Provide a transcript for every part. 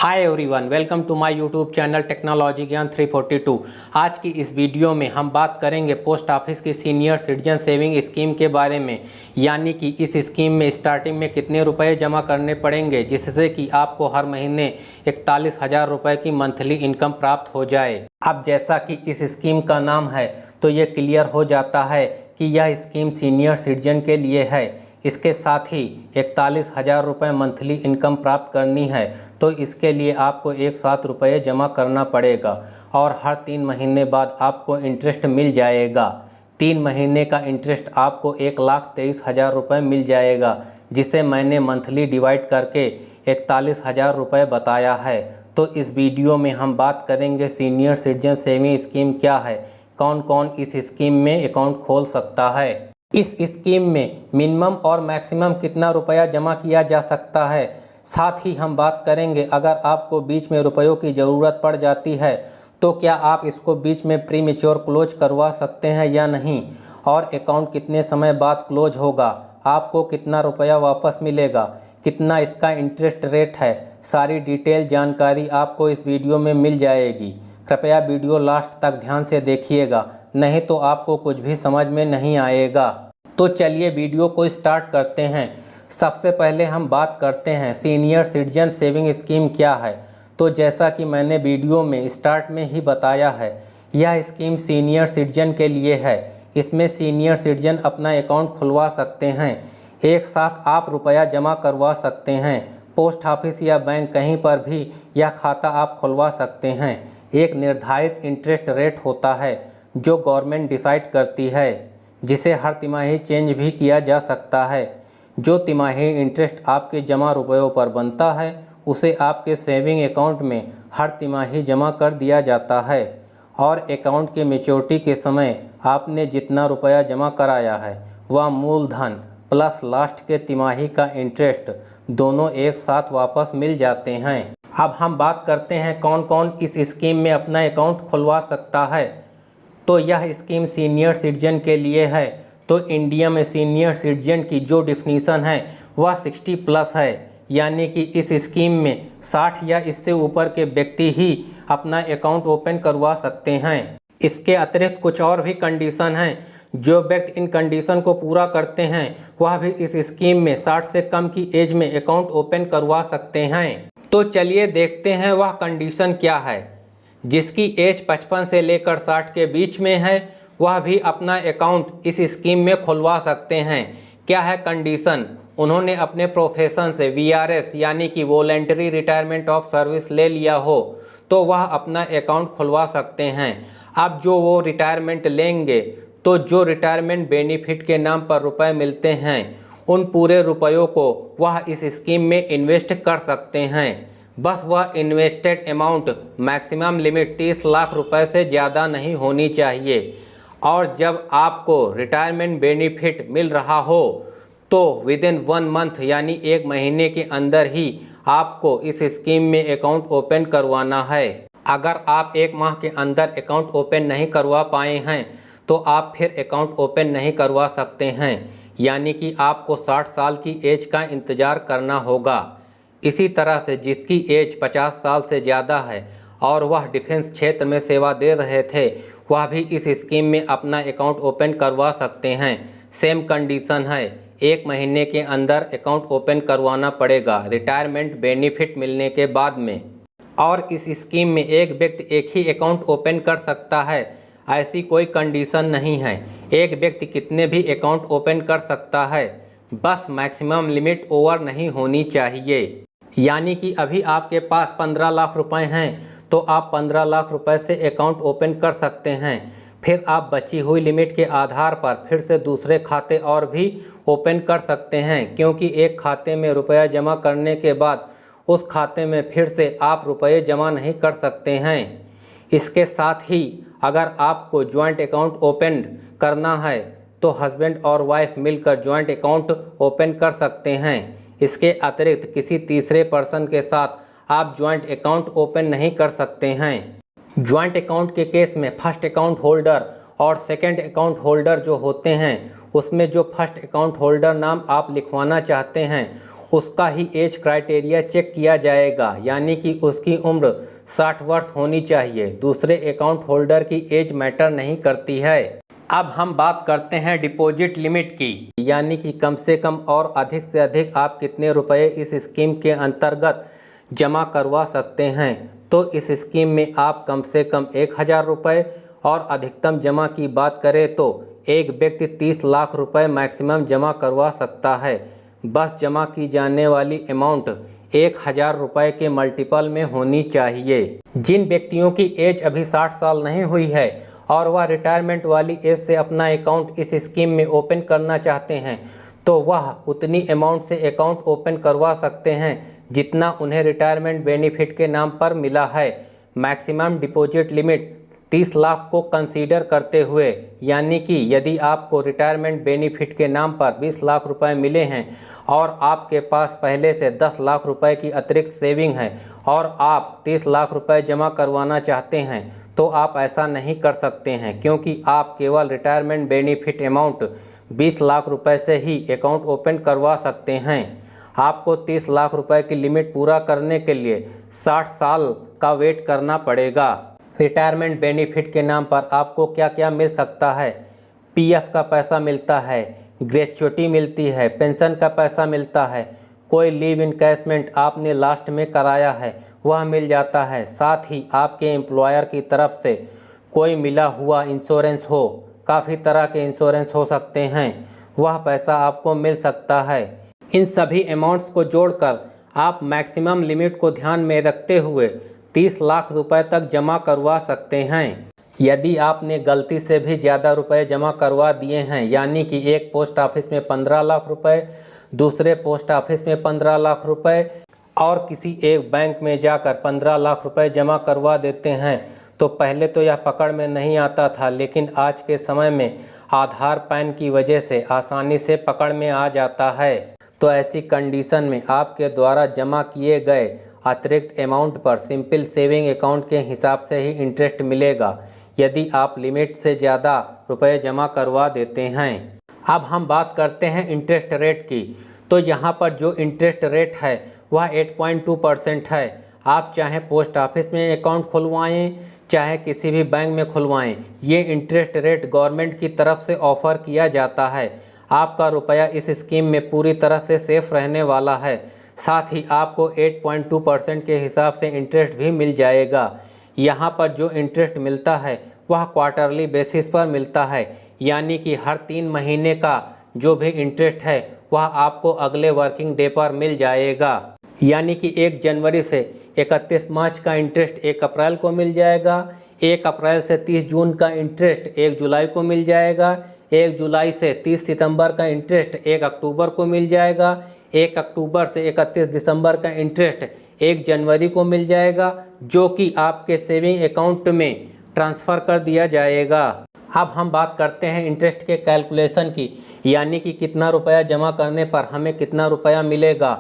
Hi everyone, welcome to my YouTube channel technology Gyan 342। आज की इस वीडियो में हम बात करेंगे पोस्ट ऑफिस की सीनियर सिटीजन सेविंग स्कीम के बारे में। यानी कि इस स्कीम में स्टार्टिंग में कितने रुपए जमा करने पड़ेंगे जिससे कि आपको हर महीने 41,000 रुपये की मंथली इनकम प्राप्त हो जाए। अब जैसा कि इस स्कीम का नाम है तो ये क्लियर हो जाता है कि यह स्कीम सीनियर सिटीजन के लिए है। इसके साथ ही 41,000 रुपये मंथली इनकम प्राप्त करनी है तो इसके लिए आपको एक साथ रुपये जमा करना पड़ेगा और हर 3 महीने बाद आपको इंटरेस्ट मिल जाएगा। 3 महीने का इंटरेस्ट आपको 1,23,000 रुपये मिल जाएगा, जिसे मैंने मंथली डिवाइड करके 41,000 रुपये बताया है। तो इस वीडियो में हम बात करेंगे सीनियर सिटीजन सेविंग स्कीम क्या है, कौन कौन इस स्कीम में अकाउंट खोल सकता है, इस स्कीम में मिनिमम और मैक्सिमम कितना रुपया जमा किया जा सकता है। साथ ही हम बात करेंगे अगर आपको बीच में रुपयों की ज़रूरत पड़ जाती है तो क्या आप इसको बीच में प्री मैच्योर क्लोज करवा सकते हैं या नहीं, और अकाउंट कितने समय बाद क्लोज होगा, आपको कितना रुपया वापस मिलेगा, कितना इसका इंटरेस्ट रेट है। सारी डिटेल जानकारी आपको इस वीडियो में मिल जाएगी। कृपया वीडियो लास्ट तक ध्यान से देखिएगा, नहीं तो आपको कुछ भी समझ में नहीं आएगा। तो चलिए वीडियो को स्टार्ट करते हैं। सबसे पहले हम बात करते हैं सीनियर सिटीजन सेविंग स्कीम क्या है। तो जैसा कि मैंने वीडियो में स्टार्ट में ही बताया है, यह स्कीम सीनियर सिटीजन के लिए है। इसमें सीनियर सिटीजन अपना अकाउंट खुलवा सकते हैं, एक साथ आप रुपया जमा करवा सकते हैं। पोस्ट ऑफिस या बैंक कहीं पर भी यह खाता आप खुलवा सकते हैं। एक निर्धारित इंटरेस्ट रेट होता है जो गवर्नमेंट डिसाइड करती है, जिसे हर तिमाही चेंज भी किया जा सकता है। जो तिमाही इंटरेस्ट आपके जमा रुपयों पर बनता है उसे आपके सेविंग अकाउंट में हर तिमाही जमा कर दिया जाता है, और अकाउंट के मैच्योरिटी के समय आपने जितना रुपया जमा कराया है वह मूलधन प्लस लास्ट के तिमाही का इंटरेस्ट दोनों एक साथ वापस मिल जाते हैं। अब हम बात करते हैं कौन कौन इस स्कीम में अपना अकाउंट खुलवा सकता है। तो यह स्कीम सीनियर सिटीजन के लिए है। तो इंडिया में सीनियर सिटीजन की जो डिफिनीसन है वह 60 प्लस है, यानी कि इस स्कीम में 60 या इससे ऊपर के व्यक्ति ही अपना अकाउंट ओपन करवा सकते हैं। इसके अतिरिक्त कुछ और भी कंडीशन हैं। जो व्यक्ति इन कंडीशन को पूरा करते हैं वह भी इस स्कीम में 60 से कम की एज में अकाउंट ओपन करवा सकते हैं। तो चलिए देखते हैं वह कंडीशन क्या है। जिसकी एज 55 से लेकर 60 के बीच में है वह भी अपना अकाउंट इस स्कीम में खुलवा सकते हैं। क्या है कंडीशन? उन्होंने अपने प्रोफेशन से VRS यानी कि वॉलंटरी रिटायरमेंट ऑफ सर्विस ले लिया हो तो वह अपना अकाउंट खुलवा सकते हैं। अब जो वो रिटायरमेंट लेंगे तो जो रिटायरमेंट बेनिफिट के नाम पर रुपए मिलते हैं उन पूरे रुपयों को वह इस स्कीम में इन्वेस्ट कर सकते हैं। बस वह invested amount maximum limit 30 lakh रुपए से ज़्यादा नहीं होनी चाहिए। और जब आपको रिटायरमेंट बेनिफिट मिल रहा हो तो विदिन 1 मंथ यानी 1 महीने के अंदर ही आपको इस स्कीम में अकाउंट ओपन करवाना है। अगर आप 1 माह के अंदर अकाउंट ओपन नहीं करवा पाए हैं तो आप फिर अकाउंट ओपन नहीं करवा सकते हैं, यानी कि आपको 60 साल की एज का इंतज़ार करना होगा। इसी तरह से जिसकी एज 50 साल से ज़्यादा है और वह डिफेंस क्षेत्र में सेवा दे रहे थे वह भी इस स्कीम में अपना अकाउंट ओपन करवा सकते हैं। सेम कंडीशन है, 1 महीने के अंदर अकाउंट ओपन करवाना पड़ेगा रिटायरमेंट बेनिफिट मिलने के बाद में। और इस स्कीम में एक व्यक्ति एक ही अकाउंट ओपन कर सकता है, ऐसी कोई कंडीशन नहीं है। एक व्यक्ति कितने भी अकाउंट ओपन कर सकता है, बस मैक्सिमम लिमिट ओवर नहीं होनी चाहिए। यानी कि अभी आपके पास 15 लाख रुपए हैं तो आप 15 लाख रुपए से अकाउंट ओपन कर सकते हैं। फिर आप बची हुई लिमिट के आधार पर फिर से दूसरे खाते और भी ओपन कर सकते हैं, क्योंकि एक खाते में रुपया जमा करने के बाद उस खाते में फिर से आप रुपये जमा नहीं कर सकते हैं। इसके साथ ही अगर आपको जॉइंट अकाउंट ओपन करना है तो हस्बैंड और वाइफ मिलकर जॉइंट अकाउंट ओपन कर सकते हैं। इसके अतिरिक्त किसी तीसरे पर्सन के साथ आप जॉइंट अकाउंट ओपन नहीं कर सकते हैं। जॉइंट अकाउंट के केस में फर्स्ट अकाउंट होल्डर और सेकंड अकाउंट होल्डर जो होते हैं उसमें जो फर्स्ट अकाउंट होल्डर नाम आप लिखवाना चाहते हैं उसका ही एज क्राइटेरिया चेक किया जाएगा, यानी कि उसकी उम्र 60 वर्ष होनी चाहिए। दूसरे अकाउंट होल्डर की एज मैटर नहीं करती है। अब हम बात करते हैं डिपॉजिट लिमिट की, यानी कि कम से कम और अधिक से अधिक आप कितने रुपए इस स्कीम के अंतर्गत जमा करवा सकते हैं। तो इस स्कीम में आप कम से कम 1000 रुपये और अधिकतम जमा की बात करें तो एक व्यक्ति 30 लाख रुपए मैक्सिमम जमा करवा सकता है। बस जमा की जाने वाली अमाउंट 1000 रुपये के मल्टीपल में होनी चाहिए। जिन व्यक्तियों की एज अभी 60 साल नहीं हुई है और वह रिटायरमेंट वाली एज से अपना अकाउंट इस स्कीम में ओपन करना चाहते हैं, तो वह उतनी अमाउंट से अकाउंट ओपन करवा सकते हैं जितना उन्हें रिटायरमेंट बेनिफिट के नाम पर मिला है। मैक्सिमम डिपॉजिट लिमिट 30 लाख को कंसीडर करते हुए, यानी कि यदि आपको रिटायरमेंट बेनिफिट के नाम पर 20 लाख रुपए मिले हैं और आपके पास पहले से 10 लाख रुपए की अतिरिक्त सेविंग है और आप 30 लाख रुपए जमा करवाना चाहते हैं, तो आप ऐसा नहीं कर सकते हैं, क्योंकि आप केवल रिटायरमेंट बेनिफिट अमाउंट 20 लाख रुपए से ही अकाउंट ओपन करवा सकते हैं। आपको 30 लाख रुपए की लिमिट पूरा करने के लिए 60 साल का वेट करना पड़ेगा। रिटायरमेंट बेनिफिट के नाम पर आपको क्या क्या मिल सकता है? पीएफ का पैसा मिलता है, ग्रेच्युटी मिलती है, पेंशन का पैसा मिलता है, कोई लीव इनकैशमेंट आपने लास्ट में कराया है वह मिल जाता है। साथ ही आपके एम्प्लॉयर की तरफ से कोई मिला हुआ इंश्योरेंस हो, काफ़ी तरह के इंश्योरेंस हो सकते हैं, वह पैसा आपको मिल सकता है। इन सभी अमाउंट्स को जोड़कर आप मैक्सिमम लिमिट को ध्यान में रखते हुए 30 लाख रुपए तक जमा करवा सकते हैं। यदि आपने गलती से भी ज़्यादा रुपए जमा करवा दिए हैं, यानी कि एक पोस्ट ऑफिस में 15 लाख रुपए, दूसरे पोस्ट ऑफिस में 15 लाख रुपए और किसी एक बैंक में जाकर 15 लाख रुपए जमा करवा देते हैं, तो पहले तो यह पकड़ में नहीं आता था, लेकिन आज के समय में आधार पैन की वजह से आसानी से पकड़ में आ जाता है। तो ऐसी कंडीशन में आपके द्वारा जमा किए गए अतिरिक्त अमाउंट पर सिंपल सेविंग अकाउंट के हिसाब से ही इंटरेस्ट मिलेगा, यदि आप लिमिट से ज़्यादा रुपए जमा करवा देते हैं। अब हम बात करते हैं इंटरेस्ट रेट की। तो यहाँ पर जो इंटरेस्ट रेट है वह 8.2% है। आप चाहे पोस्ट ऑफिस में अकाउंट खुलवाएं, चाहे किसी भी बैंक में खुलवाएं, ये इंटरेस्ट रेट गवर्नमेंट की तरफ से ऑफ़र किया जाता है। आपका रुपया इस स्कीम में पूरी तरह से सेफ रहने वाला है। साथ ही आपको 8.2% के हिसाब से इंटरेस्ट भी मिल जाएगा। यहाँ पर जो इंटरेस्ट मिलता है वह क्वार्टरली बेसिस पर मिलता है, यानी कि हर 3 महीने का जो भी इंटरेस्ट है वह आपको अगले वर्किंग डे पर मिल जाएगा। यानी कि 1 जनवरी से 31 मार्च का इंटरेस्ट 1 अप्रैल को मिल जाएगा, 1 अप्रैल से 30 जून का इंटरेस्ट 1 जुलाई को मिल जाएगा, 1 जुलाई से 30 सितंबर का इंटरेस्ट 1 अक्टूबर को मिल जाएगा, 1 अक्टूबर से 31 दिसंबर का इंटरेस्ट 1 जनवरी को मिल जाएगा, जो कि आपके सेविंग अकाउंट में ट्रांसफ़र कर दिया जाएगा। अब हम बात करते हैं इंटरेस्ट के कैलकुलेशन की, यानी कि कितना रुपया जमा करने पर हमें कितना रुपया मिलेगा।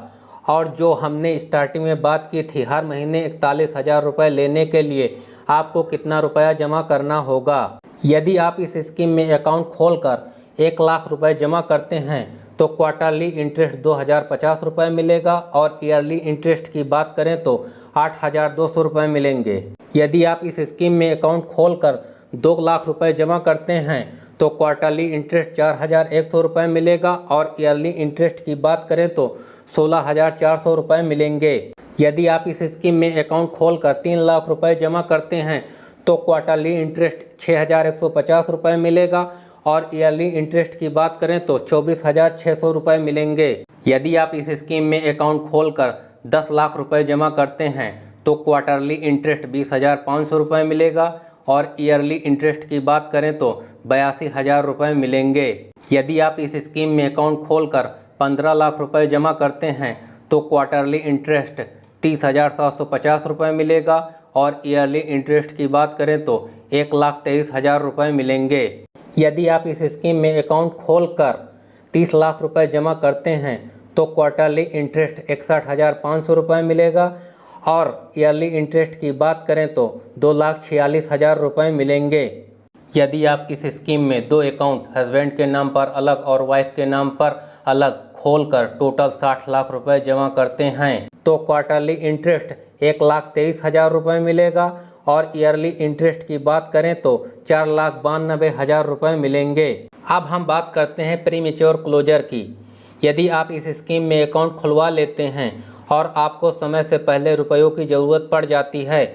और जो हमने स्टार्टिंग में बात की थी, हर महीने 41,000 रुपये लेने के लिए आपको कितना रुपया जमा करना होगा। यदि आप इस स्कीम में अकाउंट खोलकर 1 लाख रुपए जमा करते हैं तो क्वार्टरली इंटरेस्ट 2,050 रुपये मिलेगा और ईयरली इंटरेस्ट की बात करें तो 8,200 रुपये मिलेंगे। यदि आप इस स्कीम में अकाउंट खोलकर 2 लाख रुपए जमा करते हैं तो क्वार्टरली इंटरेस्ट 4,100 रुपये मिलेगा और ईयरली इंटरेस्ट की बात करें तो 16,400 रुपये मिलेंगे। यदि आप इस स्कीम में अकाउंट खोलकर 3 लाख रुपए जमा करते हैं तो क्वार्टरली इंटरेस्ट 6,150 रुपये मिलेगा और ईयरली इंटरेस्ट की बात करें तो 24,600 रुपये मिलेंगे। यदि आप इस स्कीम में अकाउंट खोलकर 10 लाख रुपए जमा करते हैं तो क्वार्टरली इंटरेस्ट 20,500 रुपये मिलेगा और ईयरली इंटरेस्ट की बात करें तो 82,000 रुपये मिलेंगे। यदि आप इस स्कीम में अकाउंट खोलकर 15 लाख रुपए जमा करते हैं तो क्वार्टरली इंटरेस्ट 30,750 रुपये मिलेगा और ईयरली इंटरेस्ट की बात करें तो 1,23,000 रुपये मिलेंगे। यदि आप इस स्कीम में अकाउंट खोलकर 30 लाख रुपए जमा करते हैं तो क्वार्टरली इंटरेस्ट 61,500 रुपये मिलेगा और ईयरली इंटरेस्ट की बात करें तो 2,46,000 रुपये मिलेंगे। यदि आप इस स्कीम में 2 अकाउंट हस्बैंड के नाम पर अलग और वाइफ के नाम पर अलग खोलकर टोटल 60 लाख रुपए जमा करते हैं तो क्वार्टरली इंटरेस्ट 1,23,000 रुपये मिलेगा और ईयरली इंटरेस्ट की बात करें तो 4,92,000 रुपये मिलेंगे। अब हम बात करते हैं प्रीमेच्योर क्लोजर की। यदि आप इस स्कीम में अकाउंट खुलवा लेते हैं और आपको समय से पहले रुपयों की ज़रूरत पड़ जाती है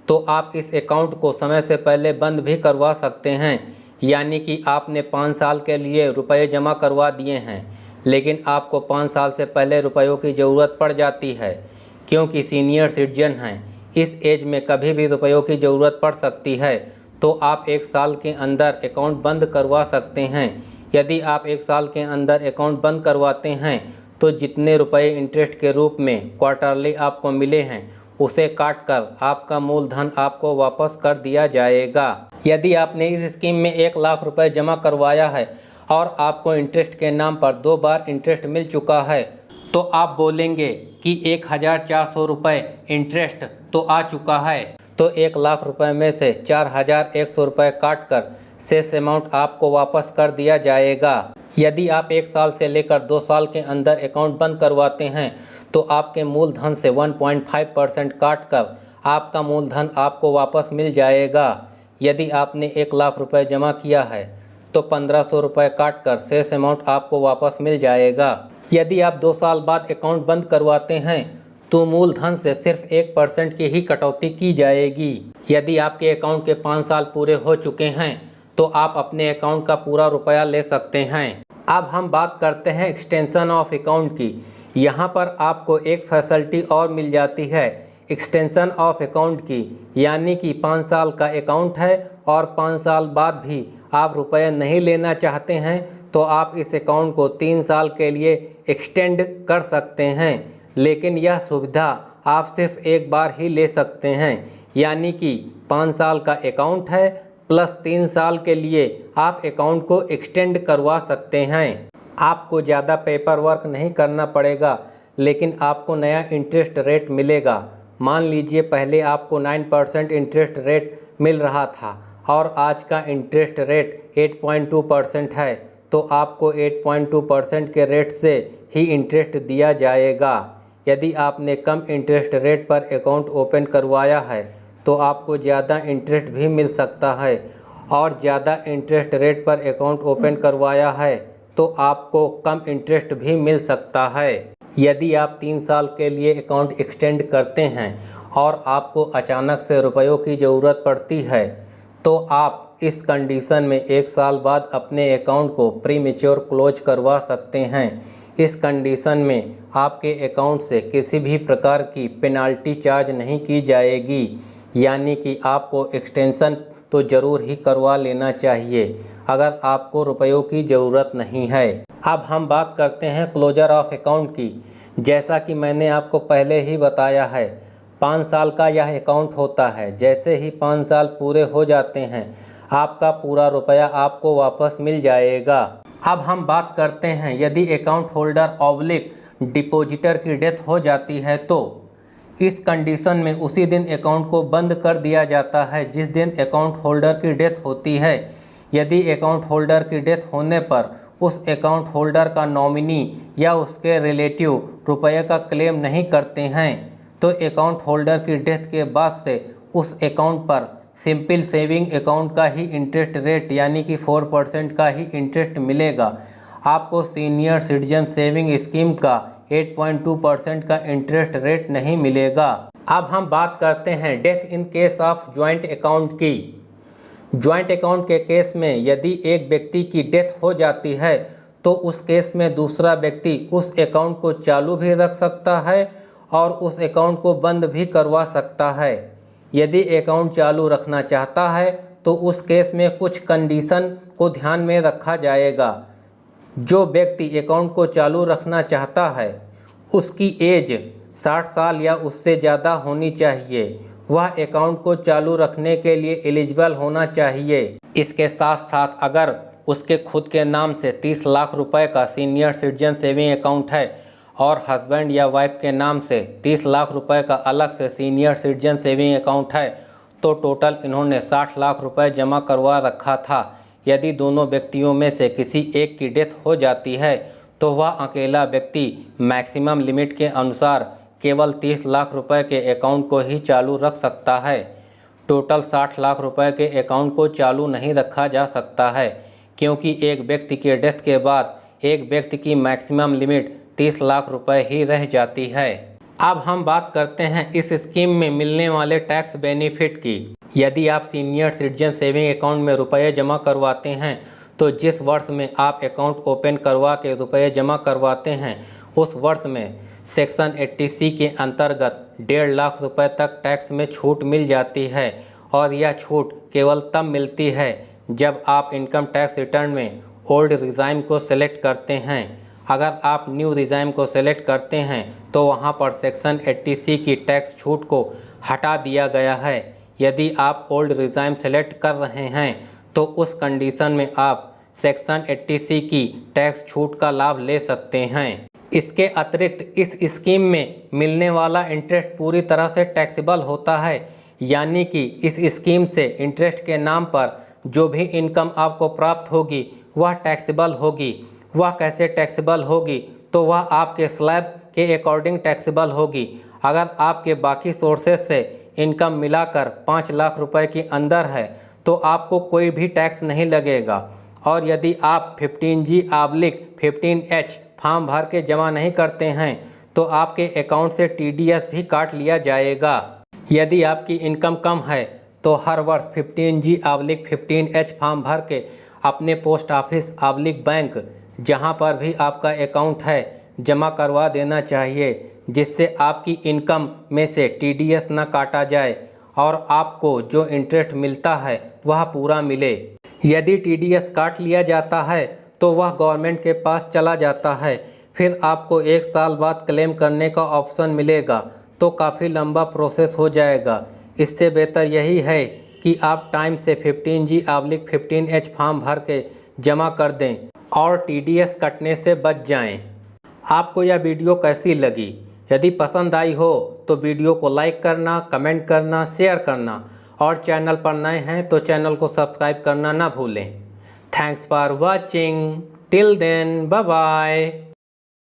तो आप इस अकाउंट को समय से पहले बंद भी करवा सकते हैं। यानी कि आपने 5 साल के लिए रुपए जमा करवा दिए हैं लेकिन आपको 5 साल से पहले रुपयों की ज़रूरत पड़ जाती है क्योंकि सीनियर सिटीजन हैं, इस एज में कभी भी रुपयों की ज़रूरत पड़ सकती है तो आप 1 साल के अंदर अकाउंट बंद करवा सकते हैं। यदि आप 1 साल के अंदर अकाउंट बंद करवाते हैं तो जितने रुपए इंटरेस्ट के रूप में क्वार्टरली आपको मिले हैं उसे काटकर आपका मूलधन आपको वापस कर दिया जाएगा। यदि आपने इस स्कीम में 1 लाख रुपए जमा करवाया है और आपको इंटरेस्ट के नाम पर 2 बार इंटरेस्ट मिल चुका है तो आप बोलेंगे कि 1,400 रुपये इंटरेस्ट तो आ चुका है, तो 1 लाख रुपए में से 4,100 रुपये काट कर शेष अमाउंट आपको वापस कर दिया जाएगा। यदि आप 1 साल से लेकर 2 साल के अंदर अकाउंट बंद करवाते हैं तो आपके मूलधन से 1.5% काट कर आपका मूलधन आपको वापस मिल जाएगा। यदि आपने 1 लाख रुपए जमा किया है तो 1,500 रुपये काट कर शेष अमाउंट आपको वापस मिल जाएगा। यदि आप 2 साल बाद अकाउंट बंद करवाते हैं तो मूलधन से सिर्फ 1% की ही कटौती की जाएगी। यदि आपके अकाउंट के 5 साल पूरे हो चुके हैं तो आप अपने अकाउंट का पूरा रुपया ले सकते हैं। अब हम बात करते हैं एक्सटेंशन ऑफ अकाउंट की। यहाँ पर आपको एक फैसिलिटी और मिल जाती है एक्सटेंशन ऑफ अकाउंट की, यानी कि 5 साल का अकाउंट है और 5 साल बाद भी आप रुपये नहीं लेना चाहते हैं तो आप इस अकाउंट को 3 साल के लिए एक्सटेंड कर सकते हैं। लेकिन यह सुविधा आप सिर्फ एक बार ही ले सकते हैं, यानी कि 5 साल का अकाउंट है प्लस 3 साल के लिए आप अकाउंट को एक्सटेंड करवा सकते हैं। आपको ज़्यादा पेपर वर्क नहीं करना पड़ेगा लेकिन आपको नया इंटरेस्ट रेट मिलेगा। मान लीजिए पहले आपको 9% इंटरेस्ट रेट मिल रहा था और आज का इंटरेस्ट रेट 8.2% है तो आपको 8.2% के रेट से ही इंटरेस्ट दिया जाएगा। यदि आपने कम इंटरेस्ट रेट पर अकाउंट ओपन करवाया है तो आपको ज़्यादा इंटरेस्ट भी मिल सकता है और ज़्यादा इंटरेस्ट रेट पर अकाउंट ओपन करवाया है तो आपको कम इंटरेस्ट भी मिल सकता है। यदि आप 3 साल के लिए अकाउंट एक्सटेंड करते हैं और आपको अचानक से रुपयों की ज़रूरत पड़ती है तो आप इस कंडीशन में 1 साल बाद अपने अकाउंट को प्रीमेच्योर क्लोज करवा सकते हैं। इस कंडीशन में आपके अकाउंट से किसी भी प्रकार की पेनाल्टी चार्ज नहीं की जाएगी, यानी कि आपको एक्सटेंशन तो ज़रूर ही करवा लेना चाहिए अगर आपको रुपयों की ज़रूरत नहीं है। अब हम बात करते हैं क्लोजर ऑफ अकाउंट की। जैसा कि मैंने आपको पहले ही बताया है 5 साल का यह अकाउंट होता है। जैसे ही 5 साल पूरे हो जाते हैं आपका पूरा रुपया आपको वापस मिल जाएगा। अब हम बात करते हैं यदि अकाउंट होल्डर ऑब्लिक डिपॉजिटर की डेथ हो जाती है तो इस कंडीशन में उसी दिन अकाउंट को बंद कर दिया जाता है जिस दिन अकाउंट होल्डर की डेथ होती है। यदि अकाउंट होल्डर की डेथ होने पर उस अकाउंट होल्डर का नॉमिनी या उसके रिलेटिव रुपये का क्लेम नहीं करते हैं तो अकाउंट होल्डर की डेथ के बाद से उस अकाउंट पर सिंपल सेविंग अकाउंट का ही इंटरेस्ट रेट यानी कि 4% का ही इंटरेस्ट मिलेगा। आपको सीनियर सिटीजन सेविंग स्कीम का 8.2% का इंटरेस्ट रेट नहीं मिलेगा। अब हम बात करते हैं death in case of joint account की। ज्वाइंट अकाउंट के केस में यदि एक व्यक्ति की डेथ हो जाती है तो उस केस में दूसरा व्यक्ति उस अकाउंट को चालू भी रख सकता है और उस अकाउंट को बंद भी करवा सकता है। यदि अकाउंट चालू रखना चाहता है तो उस केस में कुछ कंडीशन को ध्यान में रखा जाएगा। जो व्यक्ति अकाउंट को चालू रखना चाहता है उसकी एज 60 साल या उससे ज़्यादा होनी चाहिए। वह अकाउंट को चालू रखने के लिए एलिजिबल होना चाहिए। इसके साथ साथ अगर उसके खुद के नाम से 30 लाख रुपए का सीनियर सिटीजन सेविंग अकाउंट है और हस्बैंड या वाइफ के नाम से 30 लाख रुपए का अलग से सीनियर सिटीजन सेविंग अकाउंट है तो टोटल इन्होंने 60 लाख रुपए जमा करवा रखा था। यदि दोनों व्यक्तियों में से किसी एक की डेथ हो जाती है तो वह अकेला व्यक्ति मैक्सिमम लिमिट के अनुसार केवल 30 लाख रुपए के अकाउंट को ही चालू रख सकता है। टोटल 60 लाख रुपए के अकाउंट को चालू नहीं रखा जा सकता है, क्योंकि एक व्यक्ति के डेथ के बाद एक व्यक्ति की मैक्सिमम लिमिट 30 लाख रुपए ही रह जाती है। अब हम बात करते हैं इस स्कीम में मिलने वाले टैक्स बेनिफिट की। यदि आप सीनियर सिटीजन सेविंग अकाउंट में रुपए जमा करवाते हैं तो जिस वर्ष में आप अकाउंट ओपन करवा के रुपए जमा करवाते हैं उस वर्ष में सेक्शन 80C के अंतर्गत 1.5 लाख रुपए तक टैक्स में छूट मिल जाती है। और यह छूट केवल तब मिलती है जब आप इनकम टैक्स रिटर्न में ओल्ड रिजाइम को सेलेक्ट करते हैं। अगर आप न्यू रिजाइम को सेलेक्ट करते हैं तो वहां पर सेक्शन 80C की टैक्स छूट को हटा दिया गया है। यदि आप ओल्ड रिजाइम सेलेक्ट कर रहे हैं तो उस कंडीशन में आप सेक्शन 80C की टैक्स छूट का लाभ ले सकते हैं। इसके अतिरिक्त इस स्कीम में मिलने वाला इंटरेस्ट पूरी तरह से टैक्सेबल होता है, यानी कि इस स्कीम से इंटरेस्ट के नाम पर जो भी इनकम आपको प्राप्त होगी वह टैक्सेबल होगी। वह कैसे टैक्सेबल होगी? तो वह आपके स्लैब के अकॉर्डिंग टैक्सेबल होगी। अगर आपके बाकी सोर्सेस से इनकम मिलाकर 5 लाख रुपए के अंदर है तो आपको कोई भी टैक्स नहीं लगेगा। और यदि आप 15G/15H फॉर्म भर के जमा नहीं करते हैं तो आपके अकाउंट से TDS भी काट लिया जाएगा। यदि आपकी इनकम कम है तो हर वर्ष 15G/15H फॉर्म भर के अपने पोस्ट ऑफिस/बैंक जहां पर भी आपका अकाउंट है जमा करवा देना चाहिए, जिससे आपकी इनकम में से TDS न काटा जाए और आपको जो इंटरेस्ट मिलता है वह पूरा मिले। यदि TDS काट लिया जाता है तो वह गवर्नमेंट के पास चला जाता है, फिर आपको 1 साल बाद क्लेम करने का ऑप्शन मिलेगा, तो काफ़ी लंबा प्रोसेस हो जाएगा। इससे बेहतर यही है कि आप टाइम से 15G/15H फॉर्म भर के जमा कर दें और TDS कटने से बच जाएं। आपको यह वीडियो कैसी लगी? यदि पसंद आई हो तो वीडियो को लाइक करना, कमेंट करना, शेयर करना और चैनल पर नए हैं तो चैनल को सब्सक्राइब करना ना भूलें। Thanks for watching. Till then, bye bye.